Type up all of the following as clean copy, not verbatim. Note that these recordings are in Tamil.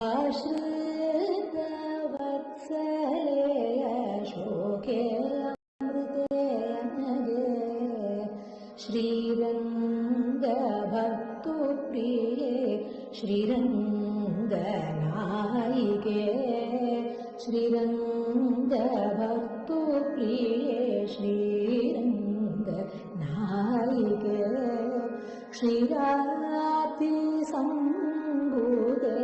आश्रितवत्सले अशोके अमृते अनगे श्रीरङ्गभक्तुप्रिये श्रीरङ्गनायिके श्रीरङ्गभक्तुप्रिये श्रीरङ्गनायिके क्षीराब्धिसम्भूते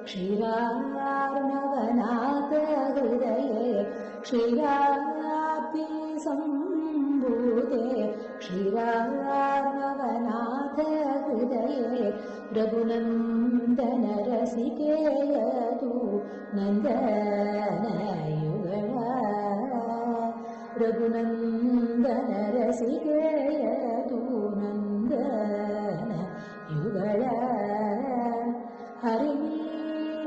क्षीरार्णवनाथहृदये क्षीराब्धिसम्भूते क्षीरार्णवनाथहृदये रघुनन्दनरसिके यदु नन्दनयुगला रघुनन्दनरसिके यदु नन्दनयुगला हरिणी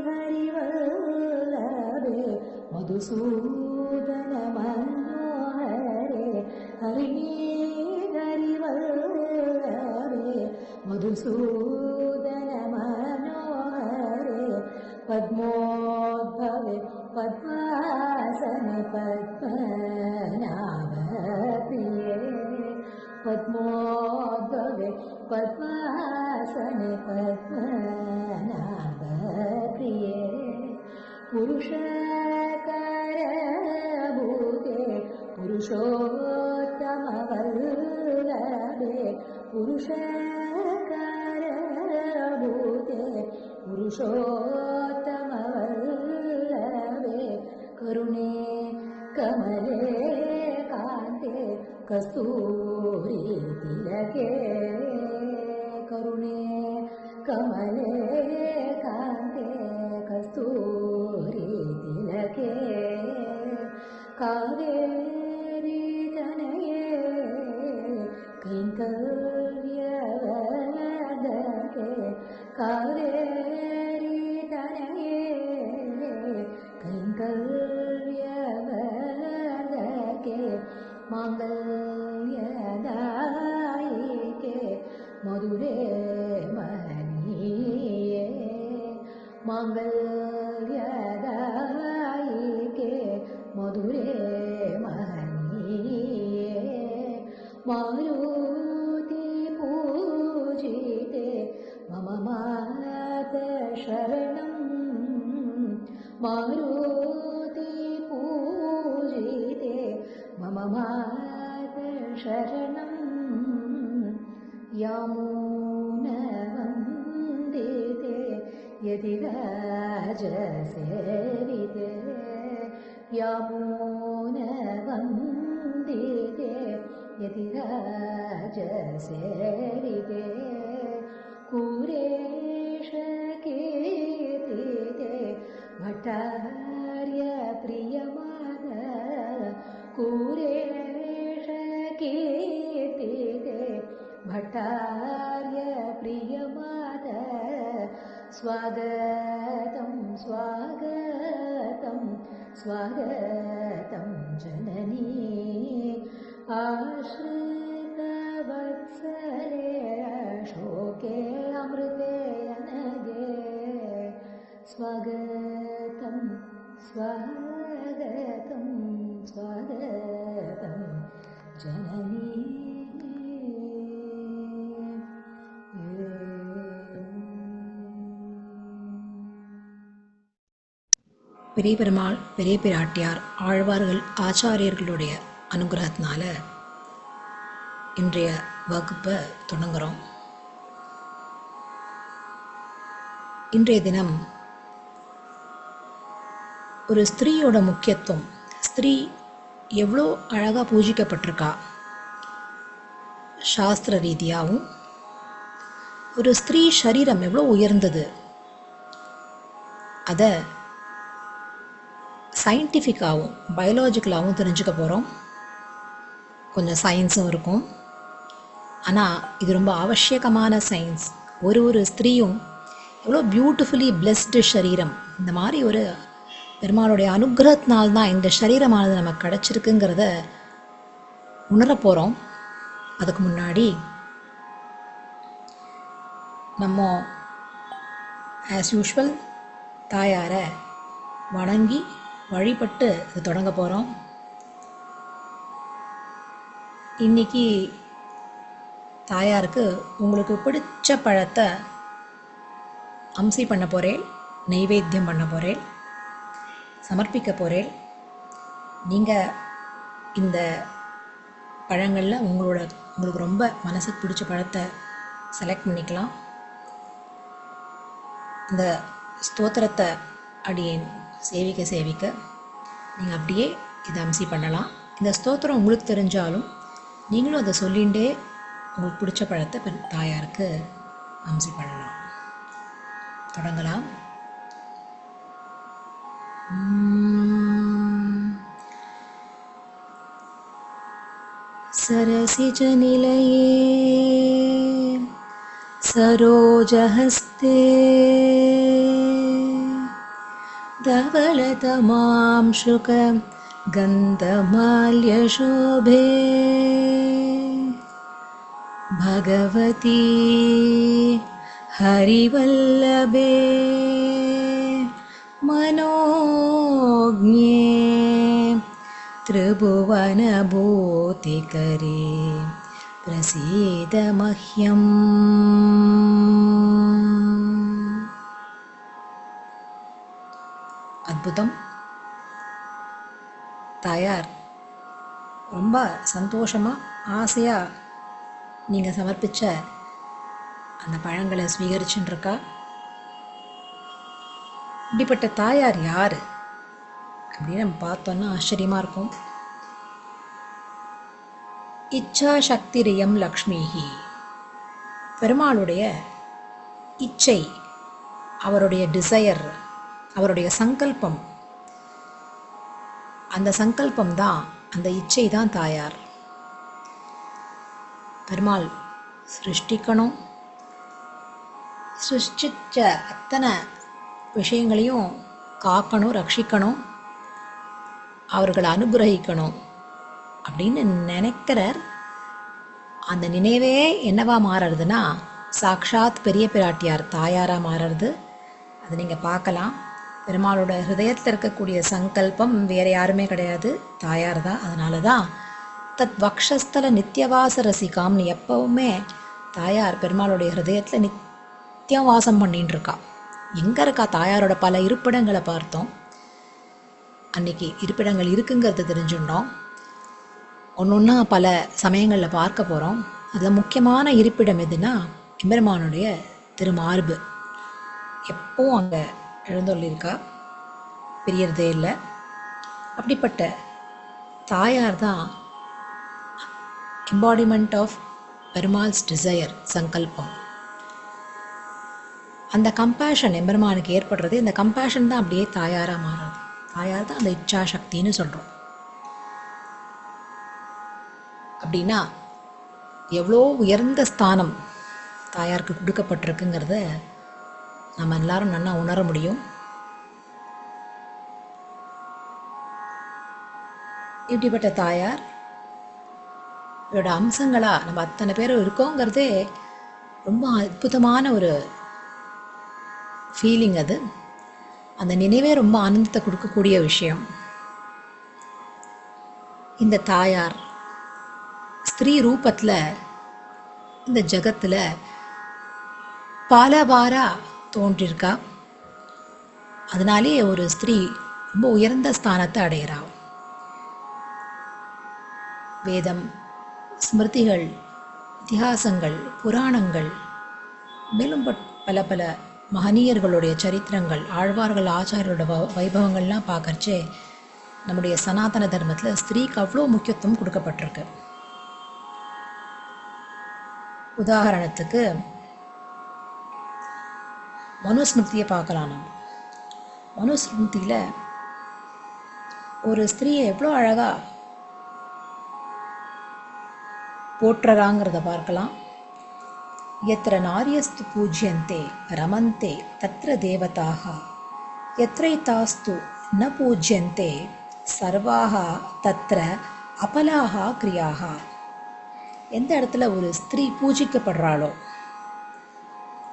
हरिवल्लभे मधुसूदन मनोहरे हरिणी हरिवल्लभे मधुसूदन मनोहरे पद्मोद्भवे पद्मासने पद्मनाभप्रिये पद्मोद्भवे पद्मासने पद्मनाभप्रिये पुरुषकारभूते पुरुषोत्तमवल्लभे पुरुषकारभूते पुरुषोत्तमवल्लभे करुणे कमले कान्ते कस्तूरी तिलके करुणे कमले कान्ते कस्तूरी तिलके कावेरी तनये कैङ्कर्यवर्धके कावेरी तनये कैङ्कर्यवर्धके माङ्गल्यदायिके मधुरे महनीये माङ्गल्यदायिके मधुरे महनीये मारुति पूजिते मम मातशरणं मारुति पूजिते मम मातशरणं यामुनवन्दिते यतिराजसेविते यामुनवन्दिते यतिराजसेविते कुरेशकीर्तिते भट्टार्यप्रियमानः कुरेशकीर्तिते भट्टार्यप्रियमानः स्वागतं स्वागतं स्वागतं जननी आश्रितवत्सले अशोके अमृते अनगे स्वागतं स्वागतं स्वागतं जननी பெரிய பெருமாள் பெரிய பிராட்டியார் ஆழ்வார்கள் ஆச்சாரியர்களுடைய அனுகிரகத்தினால இன்றைய வகுப்பை தொடங்குகிறோம். இன்றைய தினம் ஒரு ஸ்திரீயோட முக்கியத்துவம், ஸ்திரீ எவ்வளோ அழகாக பூஜிக்கப்பட்டிருக்கா சாஸ்திர ரீதியாகவும், ஒரு ஸ்திரீ சரீரம் எவ்வளோ உயர்ந்தது அதை சயின்டிஃபிக்காகவும் பயாலஜிக்கலாகவும் தெரிஞ்சுக்க போகிறோம். கொஞ்சம் சயின்ஸும் இருக்கும், ஆனால் இது ரொம்ப அவசியமான சயின்ஸ். ஒரு ஸ்திரீயும் எவ்வளோ பியூட்டிஃபுல்லி பிளெஸ்டு சரீரம், இந்த மாதிரி ஒரு பெருமாளுடைய அனுகிரகத்தினால்தான் இந்த சரீரமானது நமக்கு கிடச்சிருக்குங்கிறத உணர போகிறோம். அதுக்கு முன்னாடி நம்ம ஆஸ் யூஷுவல் தாயாரை வணங்கி வழிபட்டு இது தொடங்க போகிறோம். இன்னைக்கு தாயாருக்கு உங்களுக்கு பிடிச்ச பழத்தை அம்சி பண்ண போகிறேன், நெய்வேத்தியம் பண்ண போகிறேன், சமர்ப்பிக்க போகிறேன். நீங்கள் இந்த பழங்களில் உங்களுக்கு ரொம்ப மனசுக்கு பிடிச்ச பழத்தை செலக்ட் பண்ணிக்கலாம். இந்த ஸ்தோத்திரத்தை அடியேன் சேவிக்க நீங்கள் அப்படியே இதை அம்சி பண்ணலாம். இந்த ஸ்தோத்திரம் உங்களுக்கு தெரிஞ்சாலும் நீங்களும் அதை சொல்லிகிட்டே உங்களுக்கு பிடிச்ச பழத்தை தாயாருக்கு அம்சி பண்ணலாம். தொடங்கலாம். सरसिज निलये सरोजहस्ते धवलतमांशुक गन्धमाल्यशोभे भगवती हरिवल्लभे मनोज्ञे त्रिभुवनभूतिकरे प्रसीद मह्यम्. அற்புதம். தாயார் ரொம்ப சந்தோஷமாக ஆசையாக நீங்கள் சமர்ப்பித்த அந்த பழங்களை ஸ்வீகரிச்சுன்னு இருக்கா. இப்படிப்பட்ட தாயார் யார் அப்படின்னு நம்ம பார்த்தோன்னா ஆச்சரியமாக இருக்கும். இச்சா சக்திரியம் லக்ஷ்மிஹி, பெருமாளுடைய இச்சை, அவருடைய டிசையர், அவருடைய சங்கல்பம், அந்த சங்கல்பம் தான், அந்த இச்சை தான் தாயார். பெருமாள் சிருஷ்டிக்கணும், சிருஷ்டிச்ச அத்தனை விஷயங்களையும் காக்கணும், ரட்சிக்கணும், அவர்களை அனுகிரகிக்கணும் அப்படின்னு நினைக்கிறார். அந்த நினைவே என்னவா மாறுறதுன்னா சாக்ஷாத் பெரிய பிராட்டியார் தாயாராக மாறுறது. அதை நீங்கள் பார்க்கலாம். பெருமாளோட ஹிருதயத்தில் இருக்கக்கூடிய சங்கல்பம் வேறு யாருமே கிடையாது, தாயார் தான். அதனால தான் தத் வக்ஷஸ்தல நித்தியவாச ரசிகாம்னு எப்பவுமே தாயார் பெருமாளுடைய ஹிருதயத்தில் நித்தியம் வாசம் பண்ணின்னு இருக்கா. எங்கே இருக்கா தாயாரோட பல இருப்பிடங்களை பார்த்தோம். அன்னைக்கு இருப்பிடங்கள் இருக்குங்கிறது தெரிஞ்சுட்டோம். ஒன்றா பல சமயங்களில் பார்க்க போகிறோம். அதில் முக்கியமான இருப்பிடம் எதுனா எம்பெருமானுடைய திருமார்பு. எப்பவும் அங்கே எழுந்தொள்ளிருக்கா, பிரியறதே இல்லை. அப்படிப்பட்ட தாயார் தான் எம்பாடிமெண்ட் ஆஃப் பெருமாள்ஸ் டிசையர், சங்கல்பம். அந்த கம்பேஷன் எம்பெருமானுக்கு ஏற்படுறது, இந்த கம்பேஷன் தான் அப்படியே தாயாராக மாறுறது. தாயார் தான் அந்த இச்சா சக்தின்னு சொல்கிறோம். அப்படின்னா எவ்வளோ உயர்ந்த ஸ்தானம் தாயாருக்கு கொடுக்கப்பட்டிருக்குங்கிறத நம்ம எல்லாரும் நல்லா உணர முடியும். இப்படிப்பட்ட தாயார் இவரோட அம்சங்களாக நம்ம அத்தனை பேரும் இருக்கோங்கிறதே ரொம்ப அற்புதமான ஒரு ஃபீலிங். அது அந்த நினைவே ரொம்ப ஆனந்தத்தை கொடுக்கக்கூடிய விஷயம். இந்த தாயார் ஸ்திரீ ரூபத்தில் இந்த ஜகத்தில் பலவாரா தோன்றிருக்கா. அதனாலே ஒரு ஸ்திரீ ரொம்ப உயர்ந்த ஸ்தானத்தை அடைகிறா. வேதம், ஸ்மிருதிகள், இதிகாசங்கள், புராணங்கள், மேலும் பல பல மகனீயர்களுடைய சரித்திரங்கள், ஆழ்வார்கள், ஆச்சாரியோட வைபவங்கள்லாம் பார்க்கறச்சே நம்முடைய சனாதன தர்மத்தில் ஸ்திரீக்கு அவ்வளோ முக்கியத்துவம் கொடுக்கப்பட்டிருக்கு. உதாரணத்துக்கு மனுஸ்மிருதியை பார்க்கலாம். நம்ம மனுஸ்மிருதியில் ஒரு ஸ்திரீயை எவ்வளோ அழகாக போற்றுறாங்கிறத பார்க்கலாம். எத்திர நாரியஸ்து பூஜ்யந்தே ரமந்தே தத்ர தேவதாக எத்ரைதாஸ்து ந பூஜ்யந்தே சர்வாக தத்ர அபலாக கிரியாக. எந்த இடத்துல ஒரு ஸ்திரீ பூஜிக்கப்படுறாளோ,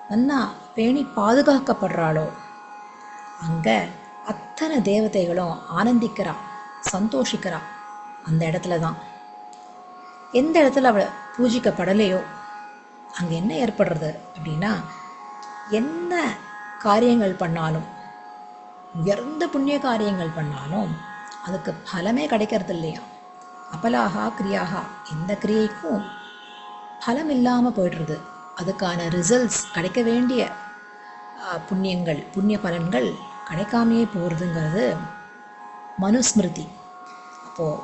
நன்னா பேணி பாதுகாக்கப்படுறாளோ, அங்கே அத்தனை தேவதைகளும் ஆனந்திக்கிறா, சந்தோஷிக்கிறா. அந்த இடத்துல தான் எந்த இடத்துல அவளை பூஜிக்கப்படலையோ அங்கே என்ன ஏற்படுறது அப்படின்னா, என்ன காரியங்கள் பண்ணாலும், உயர்ந்த புண்ணிய காரியங்கள் பண்ணாலும் அதுக்கு பலமே கிடைக்கிறது இல்லையா. அபலாகா கிரியாகா, எந்த கிரியைக்கும் பலம் இல்லாமல் போய்டுறது. அதுக்கான ரிசல்ட்ஸ் கிடைக்க வேண்டிய புண்ணியங்கள், புண்ணிய பலன்கள் கிடைக்காமையே போகிறதுங்கிறது மனுஸ்மிருதி. அப்போது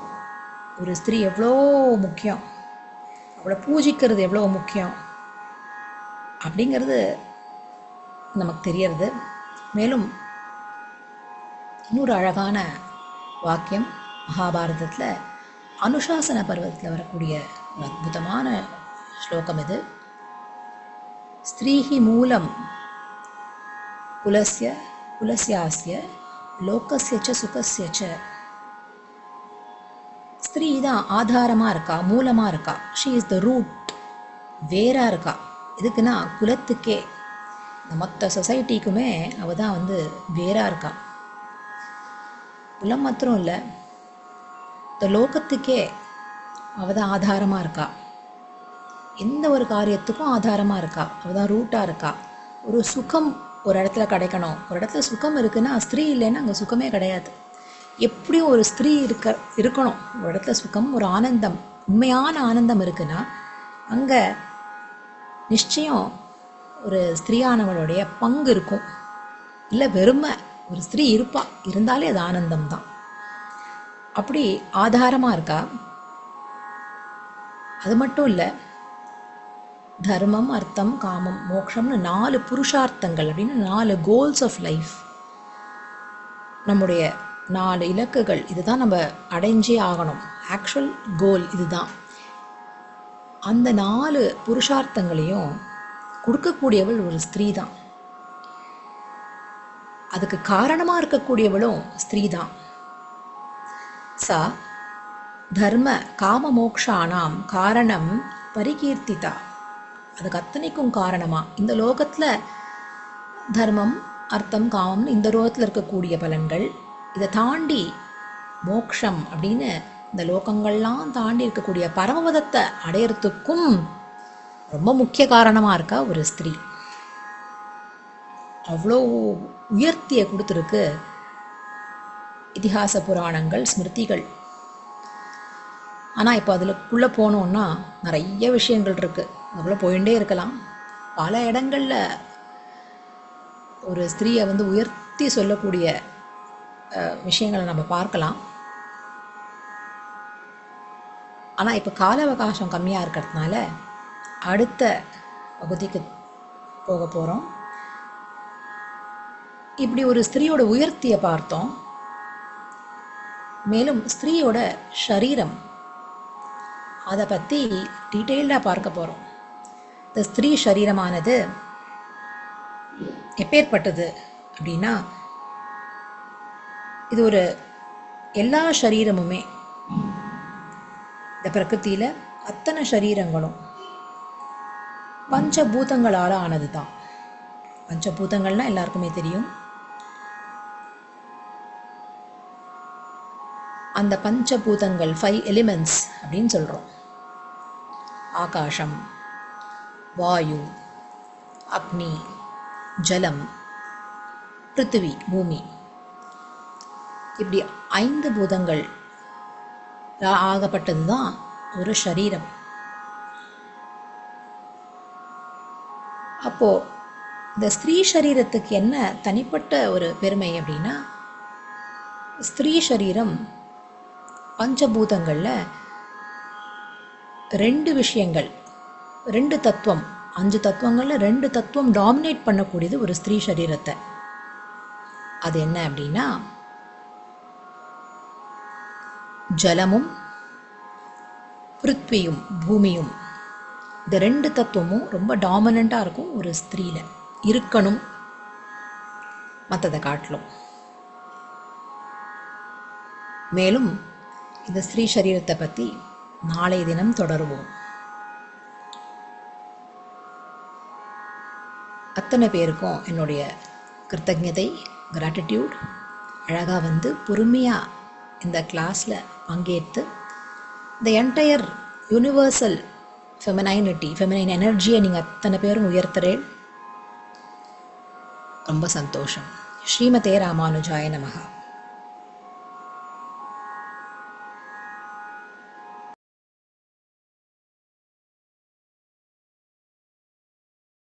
ஒரு ஸ்திரீ எவ்வளோ முக்கியம், அவளை பூஜிக்கிறது எவ்வளோ முக்கியம் அப்படிங்கிறது நமக்கு தெரியறது. மேலும் இன்னொரு அழகான வாக்கியம் மகாபாரதத்தில் அனுசாசன பர்வத்தில் வரக்கூடிய ஒரு அற்புதமான ஸ்லோகம் இது. ஸ்திரீஹி மூலம் குலஸ்ய குலஸ்யாஸ்ய லோகஸ்ய ச சுகஸ்ய ச. ஸ்திரீ தான் ஆதாரமாக இருக்கா, மூலமாக இருக்கா. ஷீ இஸ் த ரூட், வேராக இருக்கா. எதுக்குன்னா குலத்துக்கே, மொத்த சொசைட்டிக்குமே அவள் தான் வேராக இருக்கா. குலம் மாத்திரம் இல்லை, இந்த லோகத்துக்கே அவள் தான் ஆதாரமாக இருக்கா. எந்த ஒரு காரியத்துக்கும் ஆதாரமாக இருக்கா, அவள் தான் ரூட்டாக இருக்கா. ஒரு சுகம் ஒரு இடத்துல கிடைக்கணும், ஒரு இடத்துல சுகம் இருக்குன்னா ஸ்திரீ இல்லைன்னா அங்கே சுகமே கிடையாது. எப்படியும் ஒரு ஸ்திரீ இருக்கணும் ஒரு இடத்துல. சுகம், ஒரு ஆனந்தம், உண்மையான ஆனந்தம் இருக்குன்னா அங்கே நிச்சயம் ஒரு ஸ்திரீயானவளுடைய பங்கு இருக்கும். இல்லை வெறுமை ஒரு ஸ்திரீ இருப்பா, இருந்தாலே அது ஆனந்தம்தான். அப்படி ஆதாரமாக இருக்கா. அது மட்டும் இல்லை, தர்மம், அர்த்தம், காமம், மோக்ஷம்னு 4 புருஷார்த்தங்கள் அப்படின்னு 4 கோல்ஸ் ஆஃப் லைஃப், நம்முடைய 4 இலக்குகள், இதுதான் நம்ம அடைஞ்சே ஆகணும். ஆக்சுவல் கோல் இதுதான். அந்த 4 புருஷார்த்தங்களையும் கொடுக்கக்கூடியவள் ஒரு ஸ்திரீ தான். அதுக்கு காரணமாக இருக்கக்கூடியவளும் ஸ்திரீ தான். சா தர்ம காம மோக்ஷானாம் காரணம் பரிகீர்த்திதா. அதுக்கு அத்தனைக்கும் காரணமா இந்த லோகத்தில் தர்மம், அர்த்தம், காமம்னு இந்த லோகத்தில் இருக்கக்கூடிய பலன்கள், இதை தாண்டி மோக்ஷம் அப்படின்னு இந்த லோகங்கள்லாம் தாண்டி இருக்கக்கூடிய பரமபதத்தை அடையிறதுக்கும் ரொம்ப முக்கிய காரணமாக இருக்கா ஒரு ஸ்திரீ. அவ்வளோ உயர்த்தியை கொடுத்துருக்கு இதிகாச புராணங்கள், ஸ்மிருதிகள். ஆனால் இப்போ அதுக்குள்ளே போனோன்னா நிறைய விஷயங்கள் இருக்குது, அதுக்குள்ளே போயிட்டே இருக்கலாம். பல இடங்களில் ஒரு ஸ்திரீயை உயர்த்தி சொல்லக்கூடிய விஷயங்களை நம்ம பார்க்கலாம். ஆனால் இப்போ கால அவகாசம் கம்மியாக இருக்கிறதுனால அடுத்த பகுதிக்கு போக போகிறோம். இப்படி ஒரு ஸ்திரீயோட உயர்த்தியை பார்த்தோம். மேலும் ஸ்திரீயோட ஷரீரம், அதை பற்றி டீட்டெயில்டாக பார்க்க போகிறோம். இந்த ஸ்திரீ ஷரீரமானது எப்பேற்பட்டது அப்படின்னா, இது ஒரு எல்லா ஷரீரமுமே, இந்த பிரகிருத்தியில் அத்தனை ஷரீரங்களும் பஞ்சபூதங்களால் ஆனது தான். பஞ்சபூதங்கள்னால் எல்லாருக்குமே தெரியும். அந்த பஞ்சபூதங்கள் 5 எலிமெண்ட்ஸ் அப்படின்னு சொல்கிறோம். ஆகாசம், வாயு, அக்னி, ஜலம், பிருத்திவி, பூமி, இப்படி 5 பூதங்கள் ஆகப்பட்டது தான் ஒரு ஷரீரம். அப்போது இந்த ஸ்திரீ ஷரீரத்துக்கு என்ன தனிப்பட்ட ஒரு பெருமை அப்படின்னா, ஸ்திரீ ஷரீரம் பஞ்சபூதங்களில் 2 விஷயங்கள், 2 தத்துவம், 5 தத்துவங்களில் 2 தத்துவம் டாமினேட் பண்ணக்கூடியது ஒரு ஸ்திரீ ஷரீரத்தை. அது என்ன அப்படின்னா, ஜலமும் பிருத்வியும் பூமியும். இந்த 2 தத்துவமும் ரொம்ப டாமினண்ட்டாக இருக்கும் ஒரு ஸ்திரீல, இருக்கணும் மற்றதை காட்டிலும். மேலும் இந்த ஸ்திரீ சரீரத்தை பற்றி நாளைய தினம் தொடருவோம். அத்தனை பேருக்கும் என்னுடைய கிருத்தஜ்ஞதை, கிராட்டிடியூட். அழகாக வந்து பொறுமையாக இந்த கிளாஸில் பங்கேற்று இந்த என்டையர் யூனிவர்சல் ஃபெமினைன் எனர்ஜியை நீங்கள் அத்தனை பேரும் உயர்த்துறேன். ரொம்ப சந்தோஷம். ஸ்ரீமதே ராமானுஜாய நமஹ.